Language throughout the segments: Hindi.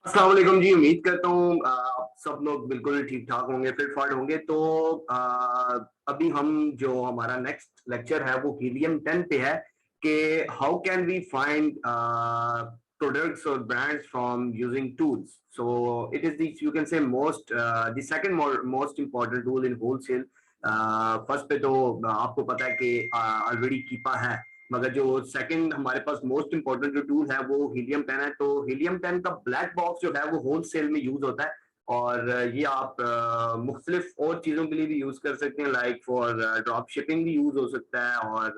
अस्सलाम वालेकुम जी। उम्मीद करता हूँ आप सब लोग बिल्कुल ठीक ठाक होंगे, फिट फाट होंगे। तो अभी हम जो हमारा नेक्स्ट लेक्चर है वो हीलियम 10 पे है कि how can we find products और brands from using tools. So it is this, you can say most the second most important tool in wholesale. First पे तो आपको पता है कि ऑलरेडी कीपा है, मगर जो सेकंड हमारे पास मोस्ट इंपॉर्टेंट जो टूल है वो हीलियम 10 है। तो हीलियम 10 का ब्लैक बॉक्स जो है वो होलसेल में यूज होता है, और ये आप मुख्तलिफ और चीजों के लिए भी यूज कर सकते हैं, लाइक फॉर ड्रॉप शिपिंग भी यूज हो सकता है, और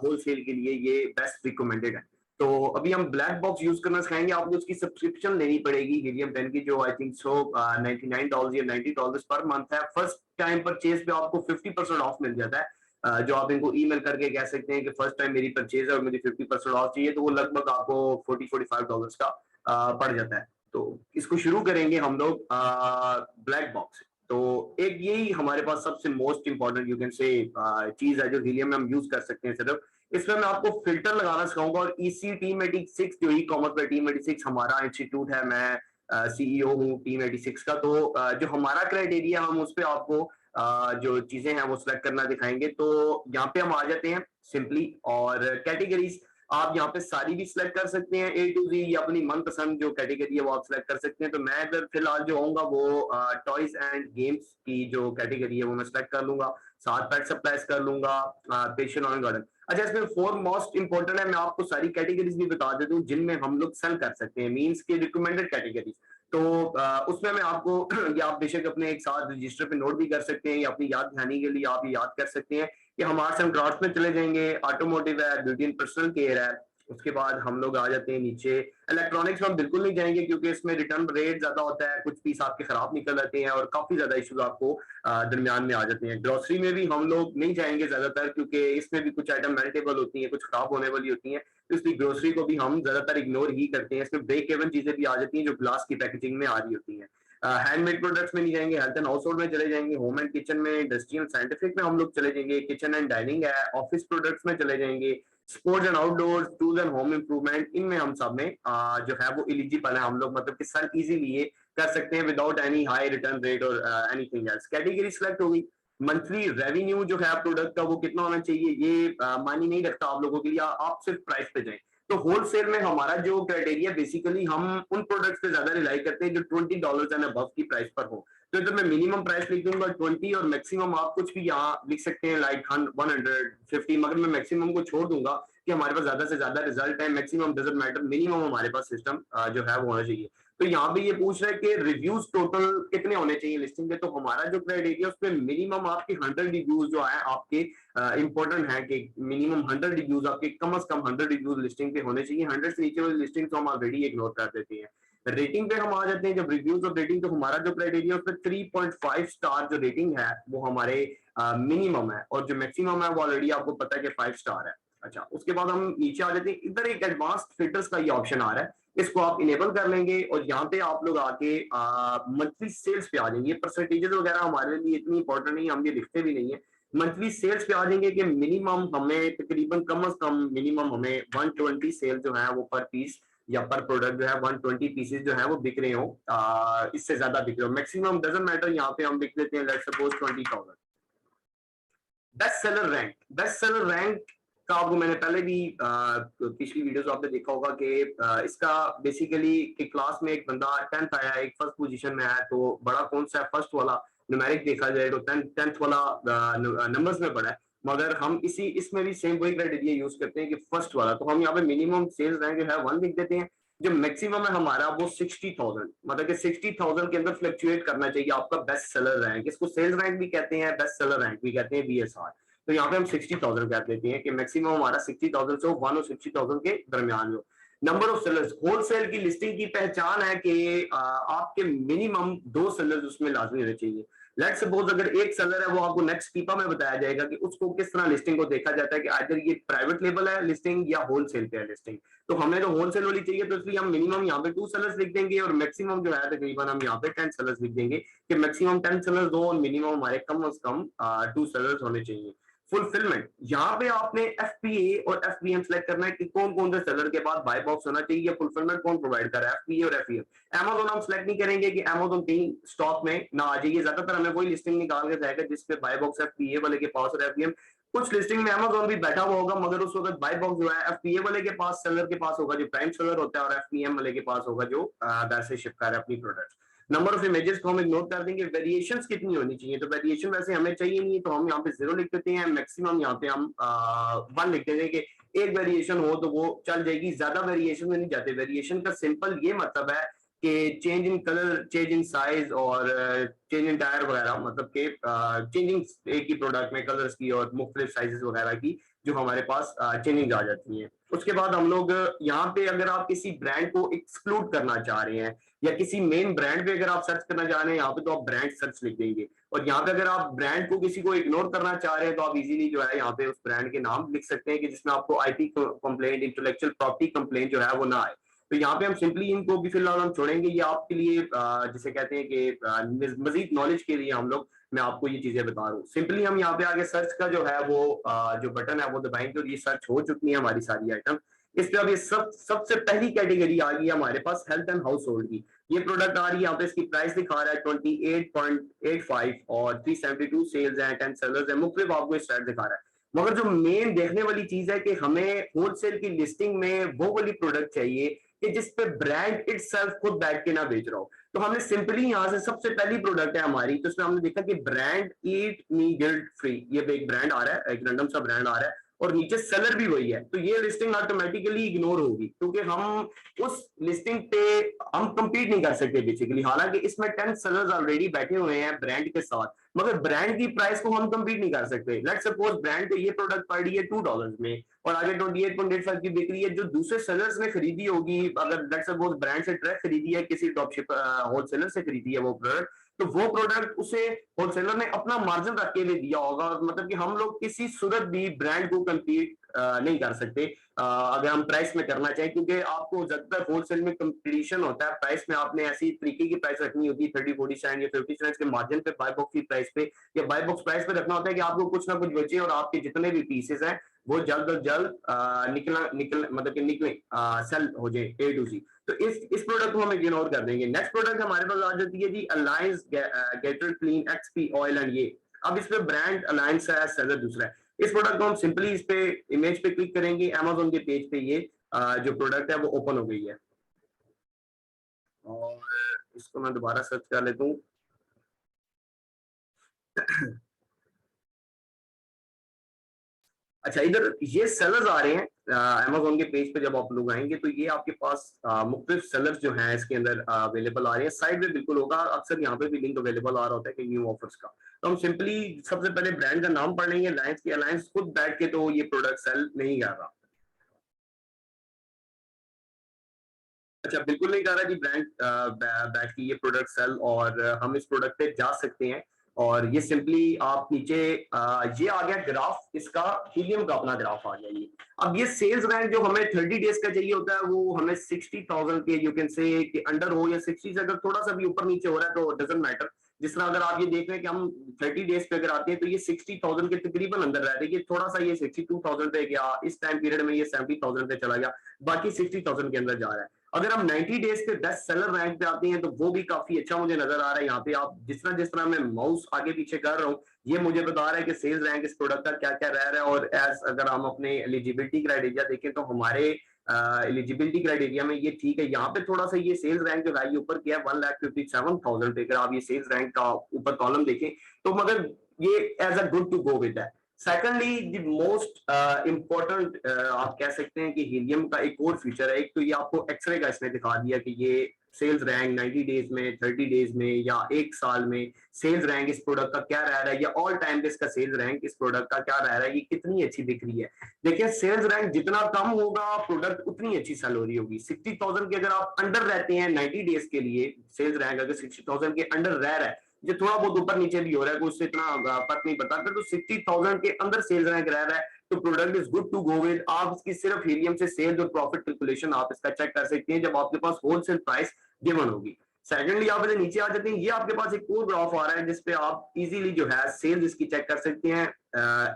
होलसेल के लिए ये बेस्ट रिकमेंडेड है। तो अभी हम ब्लैक बॉक्स यूज करना सिखाएंगे। आपको उसकी सब्सक्रिप्शन लेनी पड़ेगी हीलियम 10 की, जो आई थिंक सो $99 या $90 पर मंथ है। फर्स्ट टाइम परचेज पे आपको 50% ऑफ मिल जाता है। जो आप इनको ईमेल करके कह सकते हैं कि फर्स्ट टाइम मेरी परचेज है और मुझे 50% ऑफ चाहिए, तो वो लगभग आपको $45 का पड़ जाता है। तो इसको शुरू करेंगे हम लोग ब्लैक बॉक्स। तो एक यही हमारे पास सबसे मोस्ट इंपॉर्टेंट यू कैन से चीज है जो हीलियम में हम यूज कर सकते हैं। सिर्फ इसमें मैं आपको फिल्टर लगाना सिखाऊंगा, और इसी टीम 86 जो ई कॉमर्स पर टीम 86 हमारा इंस्टीट्यूट है, मैं सीईओ हूँ टीम 86 का। तो जो हमारा क्राइटेरिया हम उस पर आपको जो चीजें हैं वो सिलेक्ट करना दिखाएंगे। तो यहाँ पे हम आ जाते हैं सिंपली, और कैटेगरीज आप यहाँ पे सारी भी सिलेक्ट कर सकते हैं, ए टू जी, या अपनी मनपसंद जो कैटेगरी है वो आप सिलेक्ट कर सकते हैं। तो मैं अगर फिलहाल जो होऊंगा वो टॉयज एंड गेम्स की जो कैटेगरी है वो मैं सिलेक्ट कर लूंगा, साथ पेट सप्लाईज कर लूंगा, पेशन ऑन गार्डन। अच्छा, इसमें फोर मोस्ट इंपॉर्टेंट है, मैं आपको सारी कैटेगरीज भी बता देता हूँ जिनमें हम लोग सेल कर सकते हैं, मीन्स के रिकमेंडेड कैटेगरीज। तो उसमें मैं आपको या आप बेशक अपने एक साथ रजिस्टर पे नोट भी कर सकते हैं, या अपनी याद दहानी के लिए आप ये याद कर सकते हैं कि हम आर्ट्स एंड क्राफ्ट में चले जाएंगे, ऑटोमोटिव है, ब्यूटी एंड पर्सनल केयर है। उसके बाद हम लोग आ जाते हैं नीचे, इलेक्ट्रॉनिक्स में हम बिल्कुल नहीं जाएंगे क्योंकि इसमें रिटर्न रेट ज्यादा होता है, कुछ पीस आपके खराब निकल आते हैं और काफी ज्यादा इश्यूज आपको दरमियान में आ जाते हैं। ग्रोसरी में भी हम लोग नहीं जाएंगे ज्यादातर, क्योंकि इसमें भी कुछ आइटम मेल्टेबल होती है, कुछ खराब होने वाली होती है, तो इसलिए ग्रोसरी को भी हम ज्यादातर इग्नोर ही करते हैं। इसमें ब्रेक इवन चीजें भी आ जाती हैं जो ग्लास की पैकेजिंग में आ रही होती हैं। हैंडमेड प्रोडक्ट्स में नहीं जाएंगे, हेल्थ एंड हाउस होल्ड में चले जाएंगे, होम एंड किचन में, इंडस्ट्रियल साइंटिफिक में हम लोग चले जाएंगे, किचन एंड डाइनिंग है, ऑफिस प्रोडक्ट्स में चले जाएंगे, sports and outdoor, tools and home improvement, इनमें हम सब में जो है वो एलिजिबल है हम लोग, मतलब कि सर इजीली ये कर सकते हैं without any high return rate और एनीथिंग एल्स। कैटेगरी सिलेक्ट होगी। मंथली रेवेन्यू जो है प्रोडक्ट का वो कितना होना चाहिए, ये मानी नहीं रखता आप लोगों के लिए, आप सिर्फ प्राइस पे जाएं। तो होलसेल में हमारा जो क्राइटेरिया बेसिकली हम उन प्रोडक्ट्स पे ज्यादा रिलाई करते हैं जो $20 एंड अबव की प्राइस पर हो। तो इधर मैं मिनिमम प्राइस लिख दूंगा 20, और मैक्सिमम आप कुछ भी यहाँ लिख सकते हैं लाइक 150, मगर मैं मैक्सिमम को छोड़ दूंगा कि हमारे पास ज्यादा से ज्यादा रिजल्ट है। मैक्सिमम डजंट मैटर, मिनिमम हमारे पास सिस्टम जो है वो होना चाहिए। तो यहाँ पे ये पूछ रहा है कि रिव्यूज टोटल कितने होने चाहिए लिस्टिंग पे। तो हमारा जो क्राइटेरिया उसमें मिनिमम आपके 100 रिव्यूज जो है आपके इंपॉर्टेंट है कि मिनिमम 100 रिव्यूज आपके, कम से कम 100 रिव्यूज लिस्टिंग पे होने चाहिए। 100 से नीचे वाली लिस्टिंग तो हम ऑलरेडी इग्नोर कर देते हैं। रेटिंग पे हम आ जाते हैं। जब रिव्यूज और रेटिंग, तो हमारा जो क्राइटेरिया उसमें 3.5 स्टार जो रेटिंग है वो हमारे मिनिमम है, और जो मैक्सिमम है वो ऑलरेडी आपको पता है कि 5 स्टार है। अच्छा, उसके बाद हम नीचे आ जाते हैं। इधर एक एडवांस्ड फिल्टर्स का ये ऑप्शन आ रहा है, इसको आप इनेबल कर लेंगे, और यहाँ पे आप लोग आके मंथली सेल्स पे आ जाएंगे। परसेंटेजेस वगैरह हमारे लिए इतनी इंपॉर्टेंट नहीं, हम ये लिखते भी नहीं है। मंथली सेल्स पे आ जाएंगे कि मिनिमम हमें तकरीबन कम से कम मिनिमम हमें 120 सेल जो है वो पर पीस या पर प्रोडक्ट जो है 120 पीसेज जो है वो बिक रहे हो, इससे ज्यादा बिक रहे हो। मैक्सिमम डजंट मैटर, यहाँ पे हम लिख देते हैं let's suppose 20,000। Best seller rank का आपको मैंने पहले भी पिछली वीडियोस आपने देखा होगा कि इसका बेसिकली कि क्लास में एक बंदा 10th आया है, एक फर्स्ट पोजीशन में आया, तो बड़ा कौन सा है, फर्स्ट वाला न्यूमेरिक देखा जाए तो 10th वाला नंबर्स में बड़ा है। मगर हम इसमें भी सेम वही क्राइटेरिया यूज करते हैं कि फर्स्ट वाला, तो हम यहाँ पे मिनिमम सेल्स रैंक जो है 1 लिख देते हैं। जो मैक्सिमम है हमारा वो 60,000, मतलब कि 60,000 के अंदर फ्लक्चुएट करना चाहिए आपका बेस्ट सेलर रैंक। इसको सेल्स रैंक भी कहते हैं, बेस्ट सेलर रैंक भी कहते हैं, बीएसआर। तो यहाँ पे हम 60,000 कह देते हैं कि मैक्सिमम हमारा 60,000 से 1 और 60,000 के दरमियान हो। नंबर ऑफ सेलर्स, होलसेल की लिस्टिंग की पहचान है कि आपके मिनिमम 2 सेलर्स उसमें लाजमी होने चाहिए। लेट सपोज अगर एक सेलर है, वो आपको नेक्स्ट पीपा में बताया जाएगा कि उसको किस तरह लिस्टिंग को देखा जाता है कि आइदर ये प्राइवेट लेवल है लिस्टिंग या होलसेल पे है लिस्टिंग। तो हमें तो होलसेल वाली चाहिए, तो इसलिए हम मिनिमम यहाँ पे 2 सेलर्स लिख देंगे, और मैक्सिमम जो है तकरीबन हम यहाँ पे 10 सेलर्स लिख देंगे कि मैक्सिमम 10 सेलर्स दो और मिनिमम हमारे कम से कम 2 सेलर्स होने चाहिए। फुलफिलमेंट, यहाँ पे आपने एफपीए और एफबीएम सेलेक्ट करना है कि कौन कौन से सेलर के पास बाय बॉक्स होना चाहिए, फुलफिलमेंट कौन प्रोवाइड कर रहा है, एफपीए और एफबीएम। अमेजोन हम सेलेक्ट नहीं करेंगे कि अमेजोन कहीं स्टॉक में ना आ जाइए, ज्यादातर हमें वही लिस्टिंग निकाल के जाएगा जिसपे बाय बॉक्स एफपीए वाले के पास और एफबीएम। कुछ लिस्टिंग में अमेजोन भी बैठा हुआ होगा, मगर उस वक्त बाय बॉक्स जो है एफपीए वाले के पास, सेलर के पास होगा जो प्राइम सेलर होता है, और एफपीएम वाले के पास होगा जो घर से शिप कर रहा है अपनी प्रोडक्ट। नंबर ऑफ इमेजेस को हम इग्नोर कर देंगे। वेरिएशंस कितनी होनी चाहिए, तो वेरिएशन वैसे हमें चाहिए नहीं है, तो हम यहाँ पे 0 लिख देते हैं। मैक्सिमम यहाँ पे हम 1 लिख देते हैं कि एक वेरिएशन हो तो वो चल जाएगी, ज्यादा वेरिएशन में नहीं जाते। वेरिएशन का सिंपल ये मतलब है कि change in colour, change in size और चेंज इन टायर वगैरह, मतलब के चेंजिंग एक ही प्रोडक्ट में कलर्स की और मुख्तलिफ साइजेस वगैरह की जो हमारे पास चेंजिंग आ जाती है। उसके बाद हम लोग यहाँ पे अगर आप किसी ब्रांड को एक्सक्लूड करना चाह रहे हैं या किसी मेन ब्रांड पे अगर आप सर्च करना चाह रहे हैं, यहाँ पे तो आप ब्रांड सर्च लिख देंगे। और यहाँ पे अगर आप ब्रांड को किसी को इग्नोर करना चाह रहे हैं तो आप इजीली जो है यहाँ पे उस ब्रांड के नाम लिख सकते हैं कि जिसमें आपको IP complaint, intellectual property complaint जो है वो ना आए। तो यहाँ पे हम सिंपली इनको भी फिलहाल हम छोड़ेंगे। ये आपके लिए जिसे कहते हैं कि मजीद नॉलेज के लिए हम लोग, मैं आपको ये चीजें बता रहा हूँ। सिंपली हम यहाँ पे आगे सर्च का जो है वो जो बटन है वो दबाएंगे और ये सर्च हो चुकी है हमारी सारी आइटम। इस पे अब ये सबसे पहली कैटेगरी आ गई है हमारे पास, हेल्थ एंड हाउस होल्ड की। ये प्रोडक्ट आ रही है यहाँ पे, इसकी प्राइस दिखा रहा है 28.85 और 372 सेल्स हैं, 10 सेलर्स हैं, मुख्तलिफ आपको स्टैट दिखा रहा है। मगर जो मेन देखने वाली चीज है कि हमें होलसेल की लिस्टिंग में वो वाली प्रोडक्ट चाहिए कि जिस पे ब्रांड इटसेल्फ खुद बैठ के ना बेच रहा हो। तो हमने सिंपली यहाँ से सबसे पहली प्रोडक्ट है हमारी, तो इसमें हमने देखा कि ब्रांड ईट मी गिल्ट फ्री, ये एक ब्रांड आ रहा है, एक रैंडम सा ब्रांड आ रहा है और नीचे सेलर भी वही है। तो ये लिस्टिंग ऑटोमेटिकली इग्नोर होगी क्योंकि हम उस लिस्टिंग पे हम कंपीट नहीं कर सकते बेसिकली। हालांकि इसमें 10 सेलर्स ऑलरेडी बैठे हुए हैं ब्रांड के साथ, मगर ब्रांड की प्राइस को हम कंपीट नहीं कर सकते। लेट्स सपोज ब्रांड पे ये प्रोडक्ट पड़ रही है $2 में और आगे 28.85 की बिक रही है, जो दूसरे सेलर्स ने खरीदी होगी, अगर लेट्स सपोज ब्रांड से ट्रैक खरीदी है, किसी ड्रॉपशिप होलसेलर से खरीदी है वो प्रोडक्ट, तो वो प्रोडक्ट उसे होलसेलर ने अपना मार्जिन रख के लिए दिया होगा। मतलब कि हम लोग किसी सूरत भी ब्रांड को कंपीट नहीं कर सकते अगर हम प्राइस में करना चाहें, क्योंकि आपको ज्यादातर होलसेल में कंपटीशन होता है प्राइस में। आपने ऐसी तरीके की प्राइस रखनी होती है 30-40 सेंट या 50 सेंट के मार्जिन पे बाय बॉक्स की प्राइस पे, या बाय बॉक्स प्राइस पे रखना होता है कि आपको कुछ ना कुछ बचे और आपके जितने भी पीसेस हैं वो जल्द अज जल्द निकल मतलब कि निकले, सेल हो जाए ए टू सी। तो इस प्रोडक्ट को हम इग्नोर कर देंगे। नेक्स्ट प्रोडक्ट हमारे पास आ जाती है जी अलायंस गेटर क्लीन एक्सपी ऑयल एंड ये। अब इसमें ब्रांड अलायंस है, सेलर दूसरा है। इस प्रोडक्ट को हम सिंपली इस पे इमेज पे क्लिक करेंगे, अमेजोन के पेज पे ये जो प्रोडक्ट है वो ओपन हो गई है। और इसको मैं दोबारा सर्च कर लेता हूँ। अच्छा, इधर ये सेलर्स आ रहे हैं अमेजोन के पेज पे। जब आप लोग आएंगे तो ये आपके पास मुख्तलिफ सेलर्स जो हैं इसके अंदर अवेलेबल आ रहे हैं। साइड में बिल्कुल होगा, अक्सर यहाँ पे भी लिंक अवेलेबल आ रहा होता है कि न्यू ऑफर्स का। तो हम सिंपली सबसे पहले ब्रांड का नाम पढ़ लेंगे, अलायंस की। अलायंस खुद बैठ के तो ये प्रोडक्ट सेल नहीं कर रहा। अच्छा, बिल्कुल नहीं कर रहा जी ब्रांड बैठ के ये प्रोडक्ट सेल, और हम इस प्रोडक्ट पे जा सकते हैं। और ये सिंपली आप नीचे ये आ गया ग्राफ, इसका हीलियम का अपना ग्राफ आ गया ये। अब ये सेल्स रैंक जो हमें 30 डेज का चाहिए होता है वो हमें 60,000 के यू कैन से कि अंडर हो, या 60 से अगर थोड़ा सा भी ऊपर नीचे हो रहा है तो डजंट मैटर। जिस तरह अगर आप ये देख रहे हैं कि हम 30 डेज पे अगर आते हैं तो ये 60,000 के तकरीबन अंदर रह रही है। थोड़ा सा ये 62,000 पे गया, इस टाइम पीरियड में ये 70,000 पे चला गया, बाकी 60,000 के अंदर जा रहा है। अगर हम 90 डेज के बेस्ट सेलर रैंक पे आते हैं तो वो भी काफी अच्छा मुझे नजर आ रहा है। यहाँ पे आप जिस तरह मैं माउस आगे पीछे कर रहा हूँ, ये मुझे बता रहा है कि सेल्स रैंक इस प्रोडक्ट का क्या क्या रह रहा है। और एज अगर हम अपने एलिजिबिलिटी क्राइटेरिया देखें तो हमारे एलिजिबिलिटी क्राइटेरिया में ये ठीक है। यहाँ पे थोड़ा सा ये सेल्स रैंक जो है ये ऊपर किया 1,57,000 पे। अगर आप ये सेल्स रैंक का ऊपर कॉलम देखें तो मगर ये as a good to go with है। सेकेंडली द मोस्ट इम्पोर्टेंट आप कह सकते हैं कि हीलियम का एक और फीचर है। एक तो ये आपको एक्सरे का इसने दिखा दिया कि ये सेल्स रैंक 90 डेज में, 30 डेज में या एक साल में सेल्स रैंक इस प्रोडक्ट का क्या रह रहा है, या ऑल टाइम पे इसका सेल्स रैंक इस प्रोडक्ट का क्या रह रहा है, ये कितनी अच्छी बिक रही है। देखिए, सेल्स रैंक जितना कम होगा प्रोडक्ट उतनी अच्छी सेल हो रही होगी। 60,000 के अगर आप अंडर रहते हैं 90 डेज के लिए, सेल्स रैंक अगर 60,000 के अंडर रह रहा है, जो थोड़ा बहुत ऊपर नीचे भी हो रहा है उससे इतना फर्क नहीं पड़ता, तो 60,000 के अंदर सेल्स रैंक रह रहा है तो product is good to go with. आप इसकी सिर्फ हीलियम से सेल्स और प्रॉफिट कैलकुलेशन आप इसका चेक कर सकते हैं जब आपके पास होलसेल प्राइस गिवन होगी। सेकेंडली आप इधर नीचे आ जाते हैं, ये आपके पास एक और ग्राफ आ रहा है जिसपे आप इजीली जो है सेल्स इसकी चेक कर सकते हैं।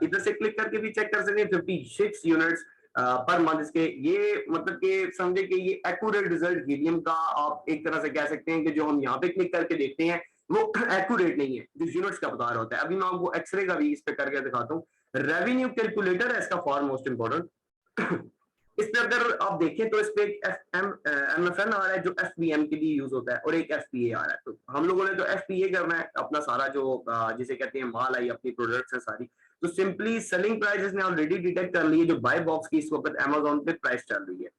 इधर से क्लिक करके भी चेक कर सकते हैं 56 यूनिट्स पर मंथ इसके। ये मतलब कि समझे कि ये एक्यूरेट रिजल्ट हीलियम का आप एक तरह से कह सकते हैं कि जो हम यहाँ पे क्लिक करके देखते हैं वो एक्यूरेट नहीं है, जो यूनिट्स का बता रहा होता है। अभी मैं आपको एक्सरे का भी इस पे करके दिखाता हूँ। रेवेन्यू कैलकुलेटर है इसका फॉर मोस्ट इंपॉर्टेंट। इस पे अगर आप देखें तो इस पे एक MFN आ रहा है जो FBM के लिए यूज होता है, और एक FPA आ रहा है। तो हम लोगों ने तो FPA करना है, अपना सारा जो जिसे कहते हैं माल आई अपनी प्रोडक्ट्स है सारी। तो सिंपली सेलिंग प्राइस ने ऑलरेडी डिटेक्ट कर ली है जो बाय बॉक्स की इस वक्त Amazon पे प्राइस चल रही है।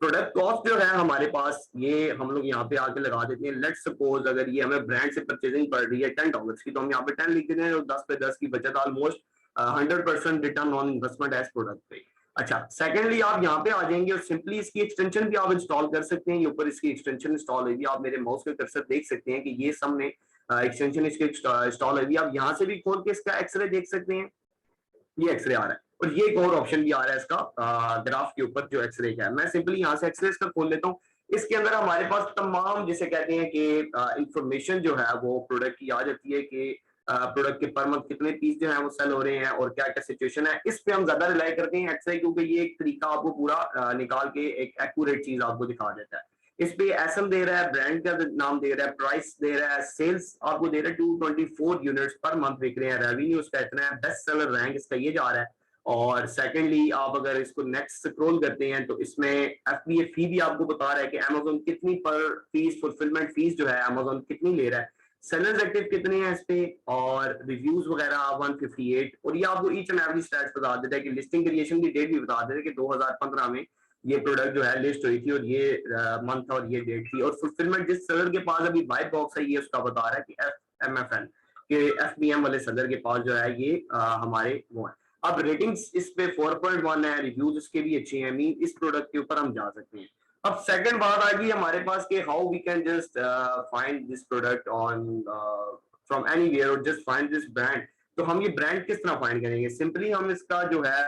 प्रोडक्ट कॉस्ट जो है हमारे पास ये हम लोग यहाँ पे आके लगा देते हैं। लेट्स सपोज अगर ये हमें ब्रांड से परचेजिंग पड़ रही है $10 की, तो हम यहाँ पे 10 लिख देते हैं और 10 पे 10 की बचत, almost 100% return on investment as product पे। अच्छा, सेकेंडली आप यहाँ पे आ जाएंगे और सिंपली इसकी एक्सटेंशन भी आप इंस्टॉल कर सकते हैं। ये ऊपर इसकी एक्सटेंशन इंस्टॉल हुई, आप मेरे माउस के कर्सर देख सकते हैं कि ये सामने एक्सटेंशन इसकी इंस्टॉल हुई। आप यहाँ से भी खोल के इसका एक्सरे देख सकते हैं, ये एक्सरे आ रहा है। और ये एक और ऑप्शन भी आ रहा है इसका ग्राफ के ऊपर जो एक्सरे का है। मैं सिंपली यहाँ से एक्सरे इसका खोल लेता हूँ। इसके अंदर हमारे पास तमाम जिसे कहते हैं कि इंफॉर्मेशन जो है वो प्रोडक्ट की आ जाती है कि प्रोडक्ट के पर मंथ कितने पीस जो है वो सेल हो रहे हैं और क्या क्या सिचुएशन है। इस पे हम ज्यादा रिलाई करते हैं एक्सरे, क्योंकि ये एक तरीका आपको पूरा निकाल के एक एक्यूरेट चीज आपको दिखा देता है। इस पे एसएम दे रहा है, ब्रांड का नाम दे रहा है, प्राइस दे रहा है, सेल्स आपको दे रहा है 224 यूनिट्स पर मंथ बिक रहे हैं, रेवेन्यू इसका इतना है, बेस्ट सेलर रैंक इसका ये जा रहा है। और सेकेंडली आप अगर इसको नेक्स्ट स्क्रॉल करते हैं तो इसमें FBA फी भी आपको बता रहा है कि Amazon कितनी पर फीस, फुलफिलमेंट फीस जो है Amazon कितनी ले रहा है, सेलर्स एक्टिव कितने हैं इस पे, और रिव्यूज वगैरह 158। और ये आपको ईच एंड एवरी स्टैट्स बता देता है कि लिस्टिंग क्रिएशन की डेट भी बता देता है कि 2015 में ये प्रोडक्ट जो है लिस्ट हुई थी और ये मंथ और ये डेट थी। और फुलफिलमेंट जिस सेलर के पास अभी बाय बॉक्स है ये उसका बता रहा है कि MFN के FBM वाले सेलर के पास जो है ये हमारे वो है। अब रेटिंग्स इस पे 4.1 है, रिव्यूज इसके भी अच्छे हैं, मीन इस प्रोडक्ट के ऊपर हम जा सकते हैं। अब सेकंड बात आ गई हमारे पास कि how we can just find this product on from anywhere और जस्ट फाइंड दिस ब्रांड। तो हम ये ब्रांड किस तरह फाइंड करेंगे? सिंपली हम इसका जो है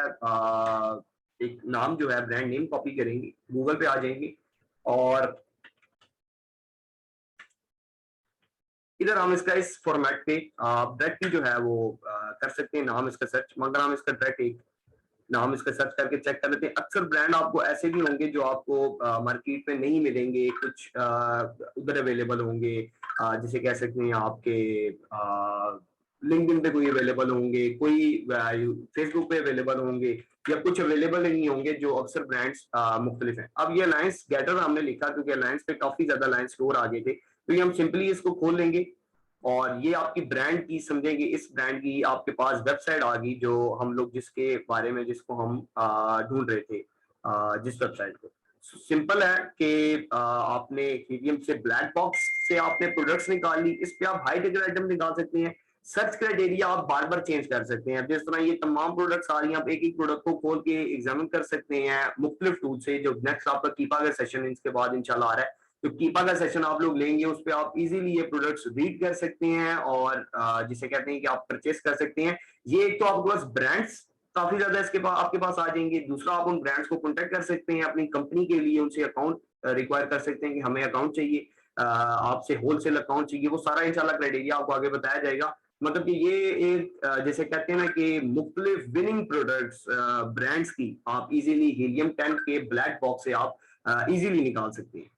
एक नाम जो है ब्रांड नेम कॉपी करेंगे, गूगल पे आ जाएंगे और इधर हम इसका इस फॉर्मेट पे ब्रेड की जो है वो कर सकते हैं नाम इसका सर्च, मगर हम इसका डायरेक्ट एक नाम इसका सर्च करके चेक कर लेते हैं। अक्सर ब्रांड आपको ऐसे भी होंगे जो आपको मार्केट में नहीं मिलेंगे, कुछ उधर अवेलेबल होंगे, जिसे कह सकते हैं आपके लिंक्डइन पे कोई अवेलेबल होंगे, कोई फेसबुक पे अवेलेबल होंगे, या कुछ अवेलेबल नहीं होंगे, जो अक्सर ब्रांड्स मुख्तलिफ हैं। अब ये अलायंस गेटर हमने लिखा क्योंकि अलायंस पे काफी ज्यादा अलायंस स्टोर आ गए थे, तो ये हम सिंपली इसको खोल लेंगे और ये आपकी ब्रांड की समझेंगे, इस ब्रांड की आपके पास वेबसाइट आ गई जो हम लोग जिसके बारे में जिसको हम ढूंढ रहे थे, जिस वेबसाइट को। सिंपल है कि आपने हीलियम से ब्लैक बॉक्स से आपने प्रोडक्ट्स निकाल ली, इस पे आप हाई टिकट आइटम निकाल सकते हैं। सर्च क्राइटेरिया आप बार बार चेंज कर सकते हैं। जिस तरह ये तमाम प्रोडक्ट्स आ रही हैं, आप एक एक प्रोडक्ट को खोल के एग्जामिन कर सकते हैं मुख्तलिफ टूल से। जो नेक्स्ट आपका कीपा का सेशन इसके बाद इंशाल्लाह आ रहा है, तो कीपा का सेशन आप लोग लेंगे, उस पर आप इजीली ये प्रोडक्ट्स रीड कर सकते हैं और जिसे कहते हैं कि आप परचेस कर सकते हैं। ये एक तो आपके पास ब्रांड्स काफी ज्यादा इसके पास आपके पास आ जाएंगे। दूसरा, आप उन ब्रांड्स को कॉन्टेक्ट कर सकते हैं अपनी कंपनी के लिए, उनसे अकाउंट रिक्वायर कर सकते हैं कि हमें अकाउंट चाहिए, आपसे होलसेल अकाउंट चाहिए। वो सारा इंशाल्लाह क्राइटेरिया आपको आगे बताया जाएगा। मतलब कि ये एक जैसे कहते हैं ना कि मुख्तलिफ विनिंग प्रोडक्ट्स ब्रांड्स की आप इजीली हीलियम 10 के ब्लैक बॉक्स से आप इजीली निकाल सकते हैं।